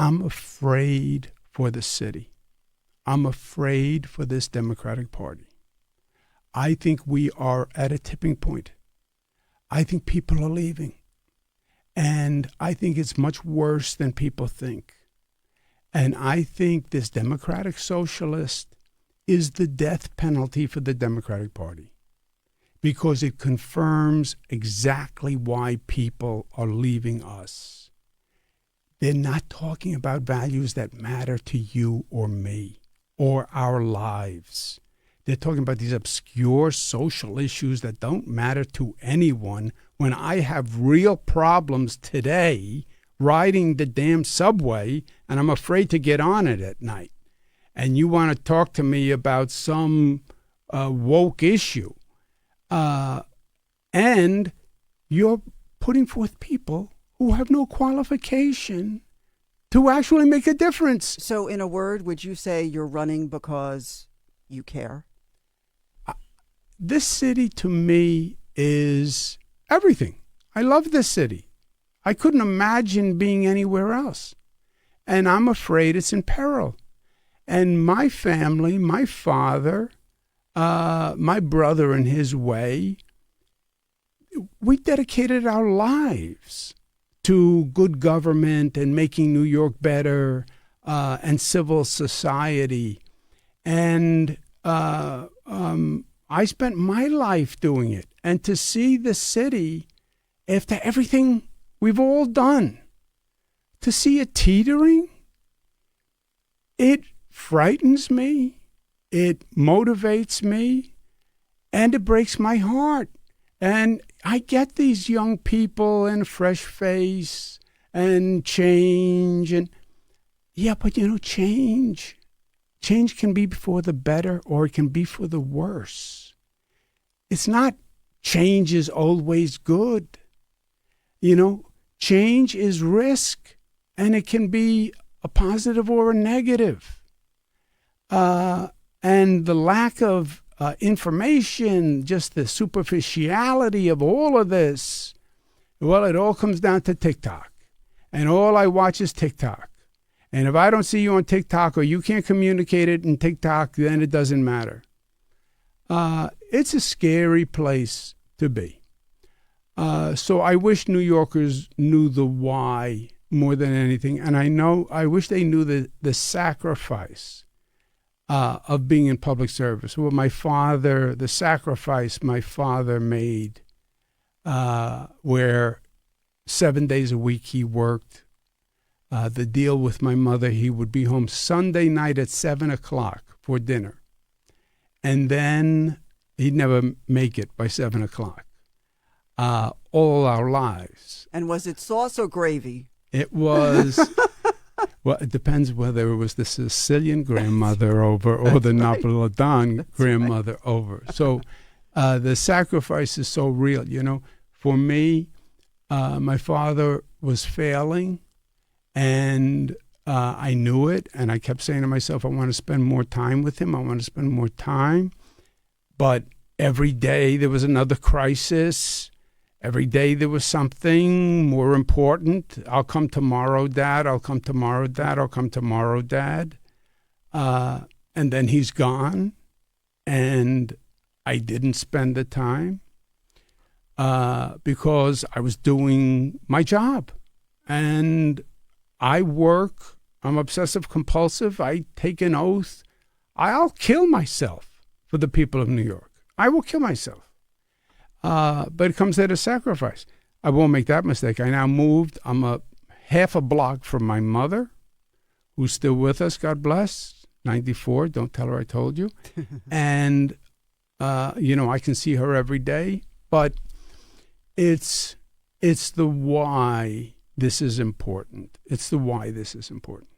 I'm afraid for the city. I'm afraid for this Democratic Party. I think we are at a tipping point. I think people are leaving. And I think it's much worse than people think. And I think this Democratic Socialist is the death penalty for the Democratic Party because it confirms exactly why people are leaving us. They're not talking about values that matter to you or me or our lives. They're talking about these obscure social issues that don't matter to anyone when I have real problems today riding the damn subway and I'm afraid to get on it at night. And you want to talk to me about some woke issue. And you're putting forth people who have no qualification to actually make a difference. So in a word, would you say you're running because you care? This city to me is everything. I love this city. I couldn't imagine being anywhere else. And I'm afraid it's in peril. And my family, my father, my brother in his way, we dedicated our lives to good government and making New York better and civil society. And I spent my life doing it. And to see the city, after everything we've all done, to see it teetering, it frightens me, it motivates me, and it breaks my heart. And I get these young people and a fresh face and change. And yeah, but change can be for the better or it can be for the worse. It's not change is always good. Change is risk, and it can be a positive or a negative. And the lack of information, just the superficiality of all of this, well, it all comes down to TikTok. And all I watch is TikTok. And if I don't see you on TikTok or you can't communicate it in TikTok, then it doesn't matter. It's a scary place to be. So I wish New Yorkers knew the why more than anything. And I wish they knew the sacrifice of being in public service. Well, the sacrifice my father made, where 7 days a week he worked. The deal with my mother, he would be home Sunday night at 7:00 for dinner. And then he'd never make it by 7:00. All our lives. And was it sauce or gravy? It was, well, it depends whether it was the Sicilian grandmother over or the Napolitan grandmother over. So the sacrifice is so real. For me, my father was failing, and I knew it, and I kept saying to myself, I want to spend more time with him. I want to spend more time. But every day there was another crisis. Every day there was something more important. I'll come tomorrow, Dad. I'll come tomorrow, Dad. I'll come tomorrow, Dad. And then he's gone, and I didn't spend the time because I was doing my job. And I work. I'm obsessive compulsive. I take an oath. I'll kill myself for the people of New York. I will kill myself. But it comes at a sacrifice. I won't make that mistake. I now moved. I'm half a block from my mother, who's still with us, God bless, 94. Don't tell her I told you. And, I can see her every day. But it's the why this is important. It's the why this is important.